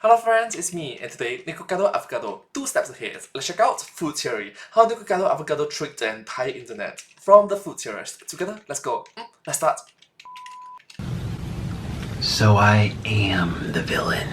Hello friends, it's me, and today, Nikocado Avocado, 2 steps ahead. Let's check out food theory, how Nikocado Avocado tricked the entire internet. From the food theorist. Together, let's go. Let's start. So I am the villain.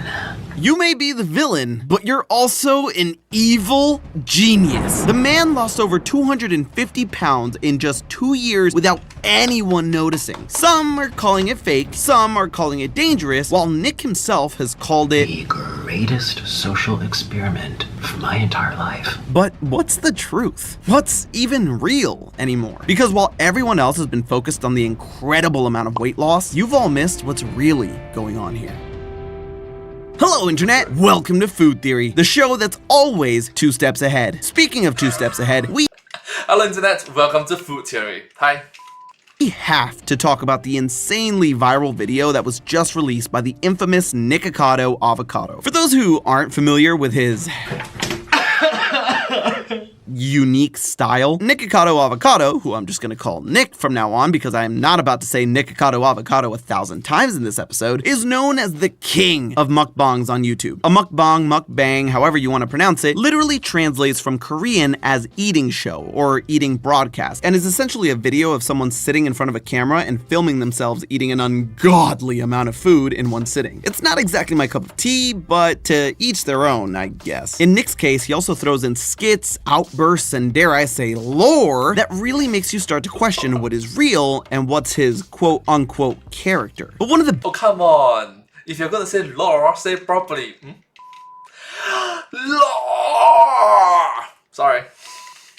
You may be the villain, but you're also an evil genius. The man lost over 250 pounds in just 2 years without anyone noticing. Some are calling it fake, some are calling it dangerous, while Nick himself has called it The greatest social experiment of my entire life. But what's the truth? What's even real anymore? Because while everyone else has been focused on the incredible amount of weight loss, you've all missed what's really going on here. Hello Internet, welcome to Food Theory, the show that's always 2 steps ahead. Speaking of 2 steps ahead, Hello Internet, welcome to Food Theory. Hi. We have to talk about the insanely viral video that was just released by the infamous Nikocado Avocado. For those who aren't familiar with his unique style, Nikocado Avocado, who I'm just gonna call Nick from now on because I'm not about to say Nikocado Avocado 1,000 times in this episode, is known as the king of mukbangs on YouTube. A mukbang, mukbang, however you want to pronounce it, literally translates from Korean as eating show or eating broadcast, and is essentially a video of someone sitting in front of a camera and filming themselves eating an ungodly amount of food in one sitting. It's not exactly my cup of tea, but to each their own, I guess. In Nick's case, he also throws in skits, outbursts, and dare I say lore that really makes you start to question what is real and what's his quote-unquote character. But one of the— Oh come on, if you're gonna say lore, say it properly. Lore! Sorry.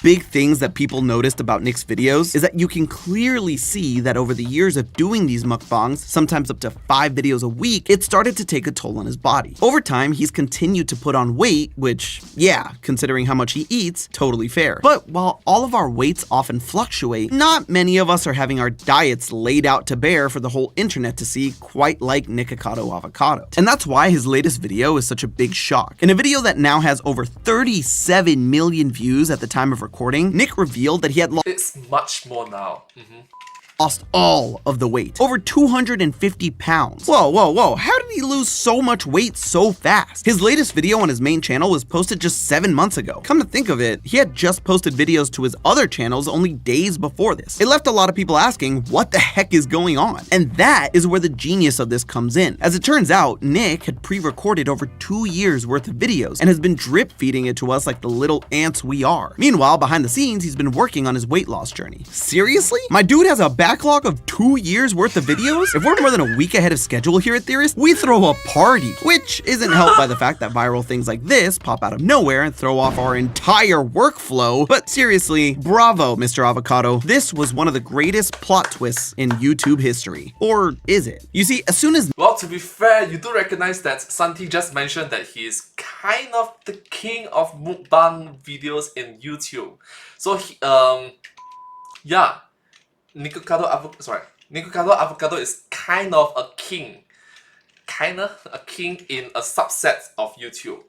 big things that people noticed about Nick's videos is that you can clearly see that over the years of doing these mukbangs, sometimes up to 5 videos a week, it started to take a toll on his body. Over time, he's continued to put on weight, which, yeah, considering how much he eats, totally fair. But while all of our weights often fluctuate, not many of us are having our diets laid out to bear for the whole internet to see, quite like Nikocado Avocado. And that's why his latest video is such a big shock. In a video that now has over 37 million views at the time of recording, Nick revealed that he had It's much more now. lost all of the weight, over 250 pounds. Whoa, how did he lose so much weight so fast? His latest video on his main channel was posted just 7 months ago. Come to think of it, he had just posted videos to his other channels only days before this. It left a lot of people asking, what the heck is going on? And that is where the genius of this comes in. As it turns out, Nick had pre-recorded over 2 years worth of videos and has been drip feeding it to us like the little ants we are. Meanwhile, behind the scenes, he's been working on his weight loss journey. Seriously? My dude has a backlog of 2 years worth of videos? If we're more than a week ahead of schedule here at Theorist, we throw a party, which isn't helped by the fact that viral things like this pop out of nowhere and throw off our entire workflow. But seriously, bravo, Mr. Avocado. This was one of the greatest plot twists in YouTube history. Or is it? You see, as soon as— Well, to be fair, you do recognize that Santi just mentioned that he is kind of the king of mukbang videos in YouTube. So he, yeah, Nikocado Avocado is kind of a king. In a subset of YouTube.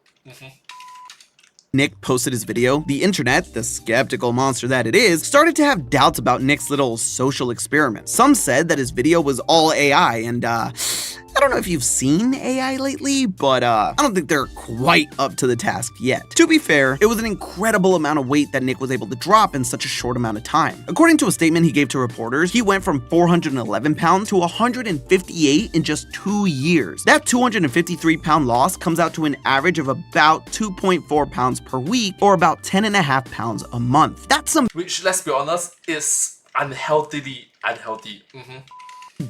Nick posted his video, the internet, the skeptical monster that it is, started to have doubts about Nick's little social experiment. Some said that his video was all AI, and I don't know if you've seen AI lately, but I don't think they're quite up to the task yet. To be fair, it was an incredible amount of weight that Nick was able to drop in such a short amount of time. According to a statement he gave to reporters, he went from 411 pounds to 158 in just 2 years. That 253 pound loss comes out to an average of about 2.4 pounds per week, or about 10.5 pounds a month. That's some— Which, let's be honest, is unhealthily unhealthy.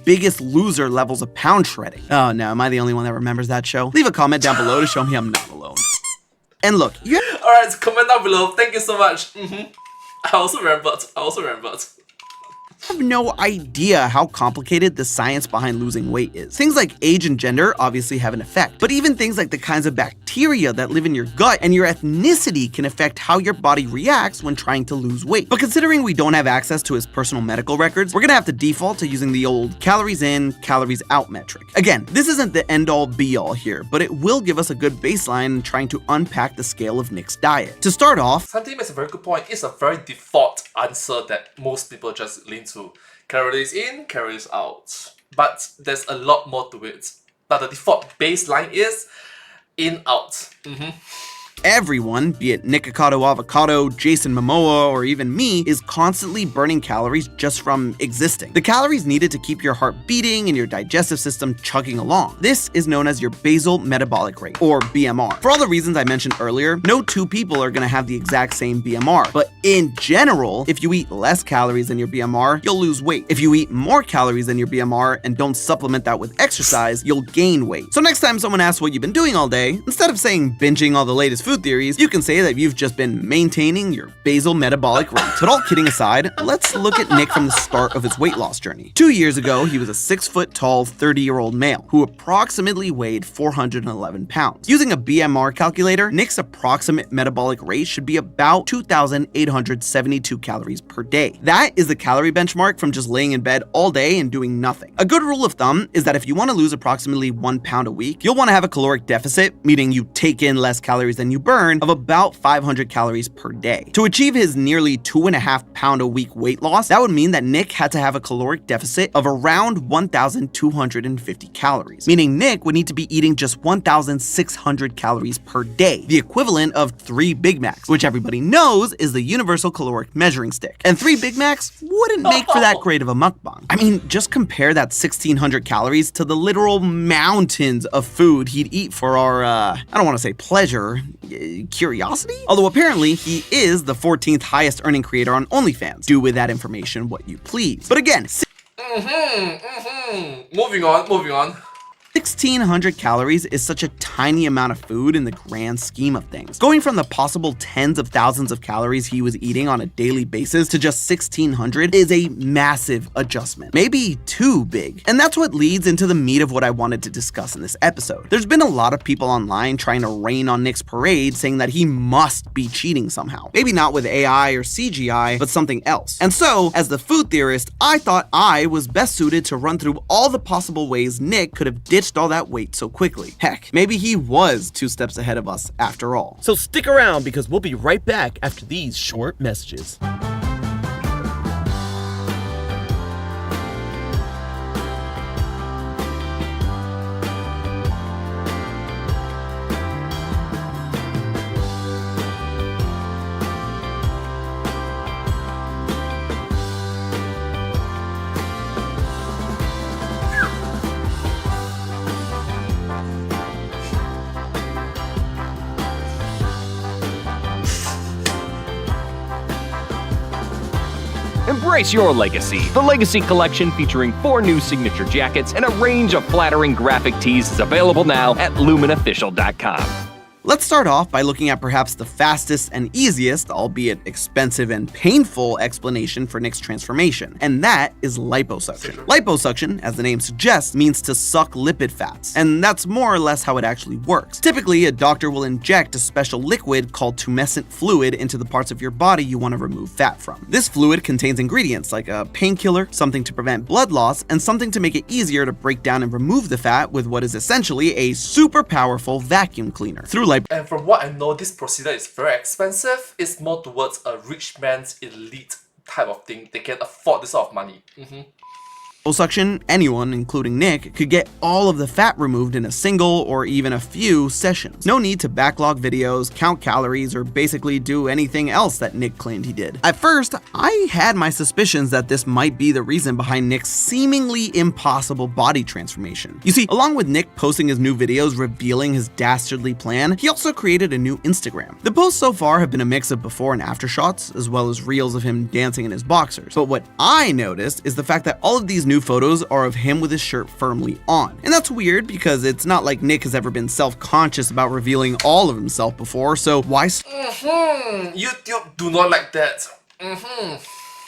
Biggest Loser levels of pound shredding. Oh no, am I the only one that remembers that show? Leave a comment down below to show me I'm not alone. And look, you Alright, comment down below. Thank you so much. I also remembered. have no idea how complicated the science behind losing weight is. Things like age and gender obviously have an effect, but even things like the kinds of bacteria that live in your gut and your ethnicity can affect how your body reacts when trying to lose weight. But considering we don't have access to his personal medical records, we're gonna have to default to using the old calories in, calories out metric. Again, this isn't the end-all be-all here, but it will give us a good baseline in trying to unpack the scale of Nick's diet. To start off, Santi makes a very good point. It's a very default answer that most people just lean to. Calories in, calories out. But there's a lot more to it. But the default baseline is in out. Everyone, be it Nikocado, Avocado, Jason Momoa, or even me, is constantly burning calories just from existing. The calories needed to keep your heart beating and your digestive system chugging along. This is known as your basal metabolic rate, or BMR. For all the reasons I mentioned earlier, no two people are going to have the exact same BMR, but in general, if you eat less calories than your BMR, you'll lose weight. If you eat more calories than your BMR and don't supplement that with exercise, you'll gain weight. So next time someone asks what you've been doing all day, instead of saying binging all the latest food theories, you can say that you've just been maintaining your basal metabolic rate. But all kidding aside, let's look at Nick from the start of his weight loss journey. 2 years ago, he was a 6-foot tall, 30-year-old male who approximately weighed 411 pounds. Using a BMR calculator, Nick's approximate metabolic rate should be about 2,872 calories per day. That is the calorie benchmark from just laying in bed all day and doing nothing. A good rule of thumb is that if you want to lose approximately 1 pound a week, you'll want to have a caloric deficit, meaning you take in less calories than you burn, of about 500 calories per day. To achieve his nearly 2.5 pound a week weight loss, that would mean that Nick had to have a caloric deficit of around 1,250 calories, meaning Nick would need to be eating just 1,600 calories per day, the equivalent of 3 Big Macs, which everybody knows is the universal caloric measuring stick. And 3 Big Macs wouldn't make for that great of a mukbang. I mean, just compare that 1,600 calories to the literal mountains of food he'd eat for our, I don't want to say pleasure, curiosity? Although apparently he is the 14th highest earning creator on OnlyFans. Do with that information what you please. But again, Moving on. 1,600 calories is such a tiny amount of food in the grand scheme of things. Going from the possible tens of thousands of calories he was eating on a daily basis to just 1,600 is a massive adjustment. Maybe too big. And that's what leads into the meat of what I wanted to discuss in this episode. There's been a lot of people online trying to rain on Nick's parade, saying that he must be cheating somehow. Maybe not with AI or CGI, but something else. And so, as the food theorist, I thought I was best suited to run through all the possible ways Nick could have ditched all that weight so quickly. Heck, maybe he was 2 steps ahead of us after all. So stick around because we'll be right back after these short messages. Embrace your legacy. The Legacy Collection, featuring 4 new signature jackets and a range of flattering graphic tees, is available now at lumenofficial.com. Let's start off by looking at perhaps the fastest and easiest, albeit expensive and painful, explanation for Nick's transformation, and that is liposuction. Liposuction, as the name suggests, means to suck lipid fats, and that's more or less how it actually works. Typically, a doctor will inject a special liquid called tumescent fluid into the parts of your body you want to remove fat from. This fluid contains ingredients like a painkiller, something to prevent blood loss, and something to make it easier to break down and remove the fat with what is essentially a super powerful vacuum cleaner. Through And from what I know, this procedure is very expensive. It's more towards a rich man's elite type of thing. They can afford this sort of money. Liposuction, anyone, including Nick, could get all of the fat removed in a single or even a few sessions. No need to backlog videos, count calories, or basically do anything else that Nick claimed he did. At first, I had my suspicions that this might be the reason behind Nick's seemingly impossible body transformation. You see, along with Nick posting his new videos revealing his dastardly plan, he also created a new Instagram. The posts so far have been a mix of before and after shots, as well as reels of him dancing in his boxers. But what I noticed is the fact that all of these new photos are of him with his shirt firmly on. And that's weird because it's not like Nick has ever been self-conscious about revealing all of himself before, so why YouTube do not like that.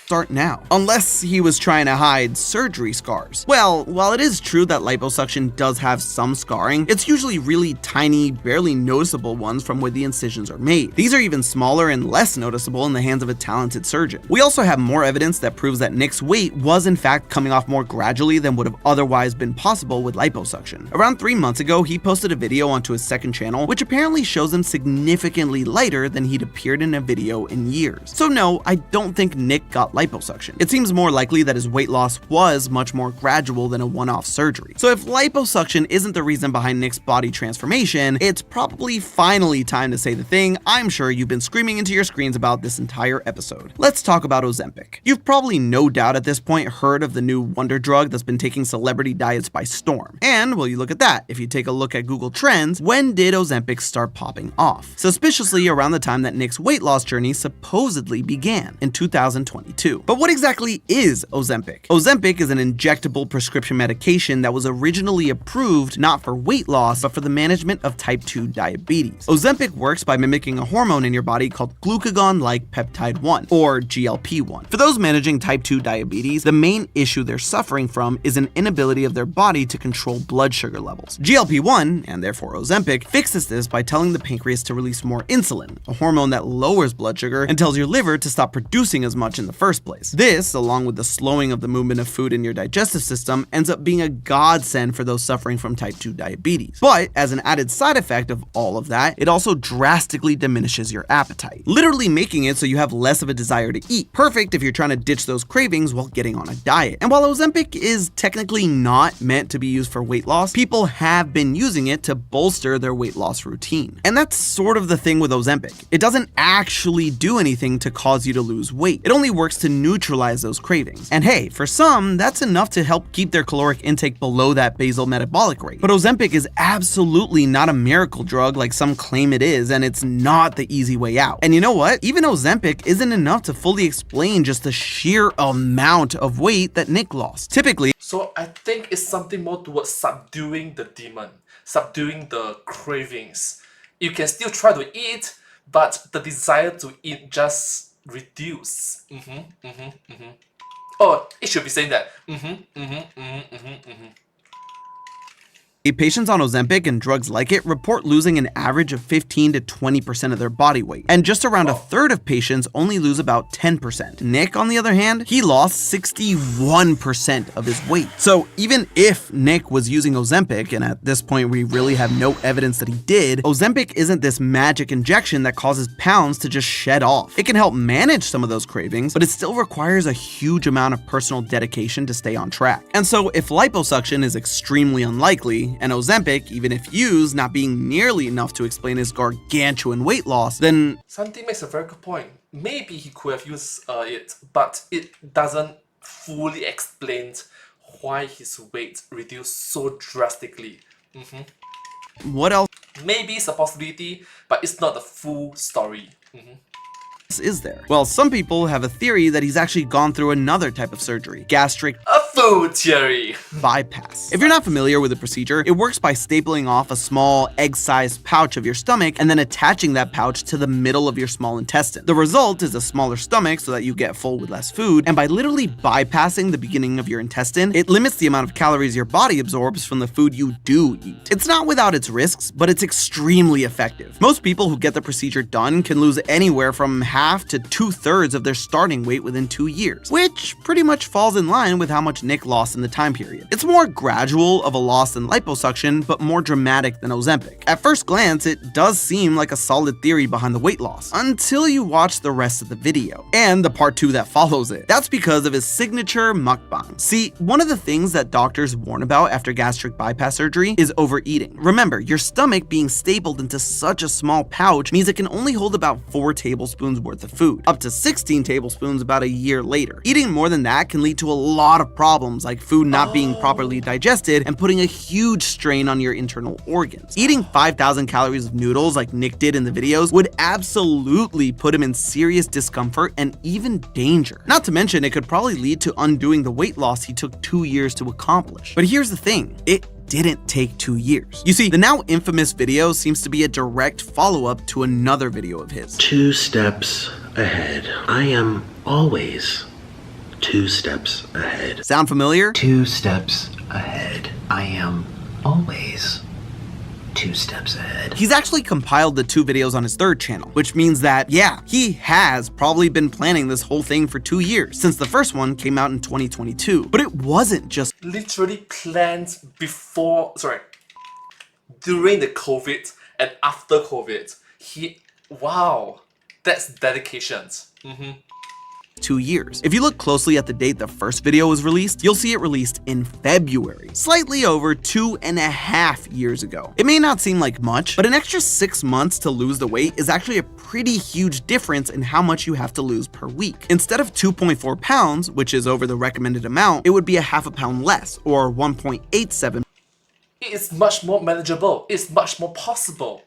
start now? Unless he was trying to hide surgery scars. Well, while it is true that liposuction does have some scarring, it's usually really tiny, barely noticeable ones from where the incisions are made. These are even smaller and less noticeable in the hands of a talented surgeon. We also have more evidence that proves that Nick's weight was in fact coming off more gradually than would have otherwise been possible with liposuction. Around 3 months ago, he posted a video onto his second channel, which apparently shows him significantly lighter than he'd appeared in a video in years. So no, I don't think Nick got liposuction. It seems more likely that his weight loss was much more gradual than a one-off surgery. So if liposuction isn't the reason behind Nick's body transformation, it's probably finally time to say the thing I'm sure you've been screaming into your screens about this entire episode. Let's talk about Ozempic. You've probably no doubt at this point heard of the new wonder drug that's been taking celebrity diets by storm. And well, you look at that. If you take a look at Google Trends, when did Ozempic start popping off? Suspiciously around the time that Nick's weight loss journey supposedly began, in 2022. But what exactly is Ozempic? Ozempic is an injectable prescription medication that was originally approved not for weight loss, but for the management of type 2 diabetes. Ozempic works by mimicking a hormone in your body called glucagon-like peptide 1, or GLP-1. For those managing type 2 diabetes, the main issue they're suffering from is an inability of their body to control blood sugar levels. GLP-1, and therefore Ozempic, fixes this by telling the pancreas to release more insulin, a hormone that lowers blood sugar and tells your liver to stop producing as much in the first place. This, along with the slowing of the movement of food in your digestive system, ends up being a godsend for those suffering from type 2 diabetes. But as an added side effect of all of that, it also drastically diminishes your appetite, literally making it so you have less of a desire to eat. Perfect if you're trying to ditch those cravings while getting on a diet. And while Ozempic is technically not meant to be used for weight loss, people have been using it to bolster their weight loss routine. And that's sort of the thing with Ozempic. It doesn't actually do anything to cause you to lose weight. It only works to neutralize those cravings. And hey, for some, that's enough to help keep their caloric intake below that basal metabolic rate. But Ozempic is absolutely not a miracle drug like some claim it is, and it's not the easy way out. And you know what? Even Ozempic isn't enough to fully explain just the sheer amount of weight that Nick lost. Typically, So I think it's something more towards subduing the demon, subduing the cravings. You can still try to eat, but the desire to eat just reduce. Oh, it should be saying that. patients on Ozempic and drugs like it report losing an average of 15 to 20% of their body weight, and just around a third of patients only lose about 10%. Nick, on the other hand, he lost 61% of his weight. So even if Nick was using Ozempic, and at this point we really have no evidence that he did, Ozempic isn't this magic injection that causes pounds to just shed off. It can help manage some of those cravings, but it still requires a huge amount of personal dedication to stay on track. And so if liposuction is extremely unlikely, and Ozempic, even if used, not being nearly enough to explain his gargantuan weight loss, then Santi makes a very good point. Maybe he could have used it, but it doesn't fully explain why his weight reduced so drastically. what else Maybe it's a possibility, but it's not the full story. is there? Well, some people have a theory that he's actually gone through another type of surgery, gastric A food theory! bypass. If you're not familiar with the procedure, it works by stapling off a small egg-sized pouch of your stomach and then attaching that pouch to the middle of your small intestine. The result is a smaller stomach so that you get full with less food, and by literally bypassing the beginning of your intestine, it limits the amount of calories your body absorbs from the food you do eat. It's not without its risks, but it's extremely effective. Most people who get the procedure done can lose anywhere from half to 2/3 of their starting weight within 2 years, which pretty much falls in line with how much Nick lost in the time period. It's more gradual of a loss than liposuction, but more dramatic than Ozempic. At first glance, it does seem like a solid theory behind the weight loss, until you watch the rest of the video, and the part 2 that follows it. That's because of his signature mukbang. See, one of the things that doctors warn about after gastric bypass surgery is overeating. Remember, your stomach being stapled into such a small pouch means it can only hold about 4 tablespoons worth of food, up to 16 tablespoons about a year later. Eating more than that can lead to a lot of problems, like food not being properly digested and putting a huge strain on your internal organs. Eating 5,000 calories of noodles like Nick did in the videos would absolutely put him in serious discomfort and even danger. Not to mention, it could probably lead to undoing the weight loss he took 2 years to accomplish. But here's the thing, it didn't take 2 years. You see, the now infamous video seems to be a direct follow-up to another video of his. 2 steps ahead. I am always 2 steps ahead. Sound familiar? 2 steps ahead. I am always 2 steps ahead. He's actually compiled the 2 videos on his 3rd channel, which means that, yeah, he has probably been planning this whole thing for 2 years, since the first one came out in 2022. But it wasn't just Literally planned during the COVID and after COVID. Wow, that's dedication. 2 years. If you look closely at the date the first video was released, you'll see it released in February, slightly over 2.5 years ago. It may not seem like much, but an extra 6 months to lose the weight is actually a pretty huge difference in how much you have to lose per week. Instead of 2.4 pounds, which is over the recommended amount, it would be a half a pound less, or 1.87 It's much more manageable. It's much more possible.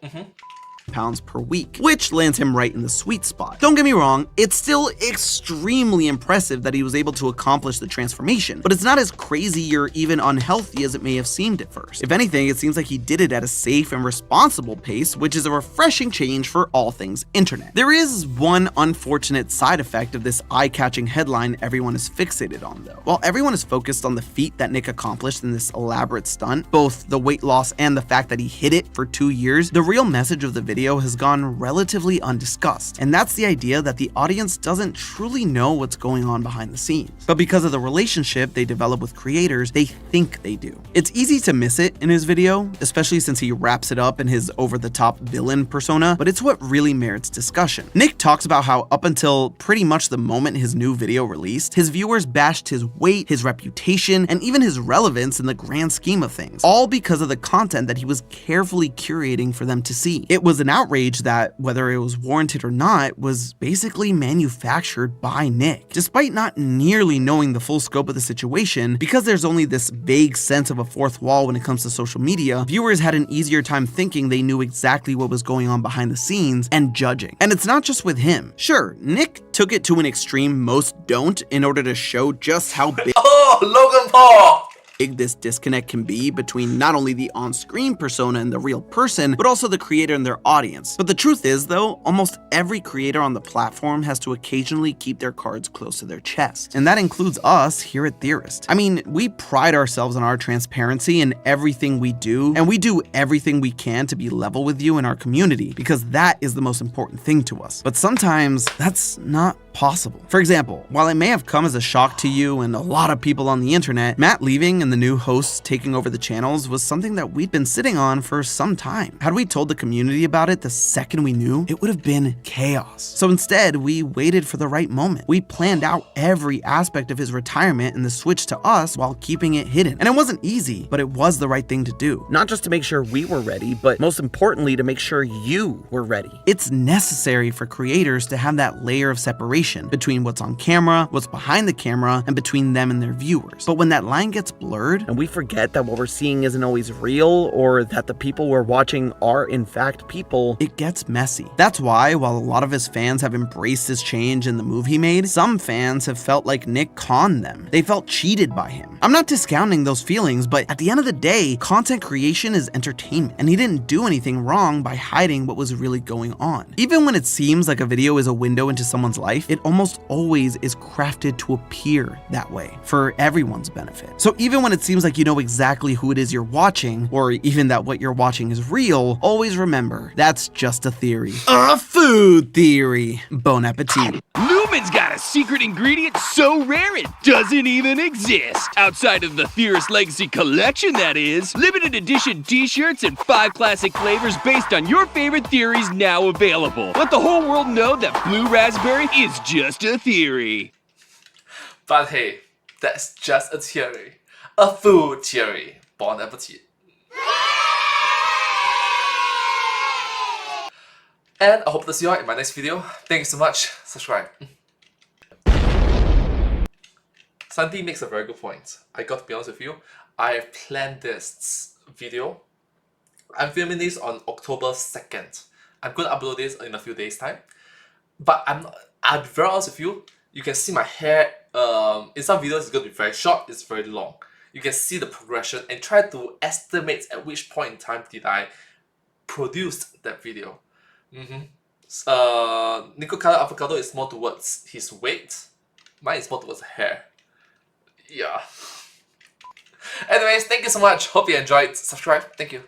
pounds per week, which lands him right in the sweet spot. Don't get me wrong, it's still extremely impressive that he was able to accomplish the transformation, but it's not as crazy or even unhealthy as it may have seemed at first. If anything, it seems like he did it at a safe and responsible pace, which is a refreshing change for all things internet. There is one unfortunate side effect of this eye-catching headline everyone is fixated on though. While everyone is focused on the feat that Nick accomplished in this elaborate stunt, both the weight loss and the fact that he hid it for 2 years, the real message of the video has gone relatively undiscussed, and that's the idea that the audience doesn't truly know what's going on behind the scenes. But because of the relationship they develop with creators, they think they do. It's easy to miss it in his video, especially since he wraps it up in his over-the-top villain persona, but it's what really merits discussion. Nick talks about how up until pretty much the moment his new video released, his viewers bashed his weight, his reputation, and even his relevance in the grand scheme of things, all because of the content that he was carefully curating for them to see. It was an outrage that, whether it was warranted or not, was basically manufactured by Nick. Despite not nearly knowing the full scope of the situation, because there's only this vague sense of a fourth wall when it comes to social media, viewers had an easier time thinking they knew exactly what was going on behind the scenes and judging. And it's not just with him. Sure, Nick took it to an extreme most don't in order to show just how big Oh, Logan Paul! this disconnect can be between not only the on-screen persona and the real person, but also the creator and their audience. But the truth is though, almost every creator on the platform has to occasionally keep their cards close to their chest. And that includes us here at Theorist. I mean, we pride ourselves on our transparency in everything we do, and we do everything we can to be level with you in our community, because that is the most important thing to us. But sometimes that's not possible. For example, while it may have come as a shock to you and a lot of people on the internet, Matt leaving and the new hosts taking over the channels was something that we'd been sitting on for some time. Had we told the community about it the second we knew, it would have been chaos. So instead, we waited for the right moment. We planned out every aspect of his retirement and the switch to us while keeping it hidden. And it wasn't easy, but it was the right thing to do. Not just to make sure we were ready, but most importantly, to make sure you were ready. It's necessary for creators to have that layer of separation between what's on camera, what's behind the camera, and between them and their viewers. But when that line gets blurred, and we forget that what we're seeing isn't always real, or that the people we're watching are in fact people, it gets messy. That's why, while a lot of his fans have embraced his change in the move he made, some fans have felt like Nick conned them. They felt cheated by him. I'm not discounting those feelings, but at the end of the day, content creation is entertainment, and he didn't do anything wrong by hiding what was really going on. Even when it seems like a video is a window into someone's life, it almost always is crafted to appear that way, for everyone's benefit. So even when it seems like you know exactly who it is you're watching, or even that what you're watching is real, always remember, that's just a theory. A food theory. Bon appetit. Lumen's got a secret ingredient so rare it doesn't even exist. Outside of the Theorist Legacy Collection, that is. Limited edition t-shirts and 5 classic flavors based on your favorite theories now available. Let the whole world know that blue raspberry is just a theory. But hey, that's just a theory. A food theory. Bon appetit. And I hope to see you all in my next video. Thank you so much. Subscribe. Santi makes a very good point. I got to be honest with you. I have planned this video. I'm filming this on October 2nd. I'm going to upload this in a few days' time. But I'll be very honest with you. You can see my hair. In some videos it's going to be very short, it's very long. You can see the progression and try to estimate at which point in time did I produce that video. Nikocado Avocado is more towards his weight. Mine is more towards hair. Yeah. Anyways, thank you so much. Hope you enjoyed. Subscribe. Thank you.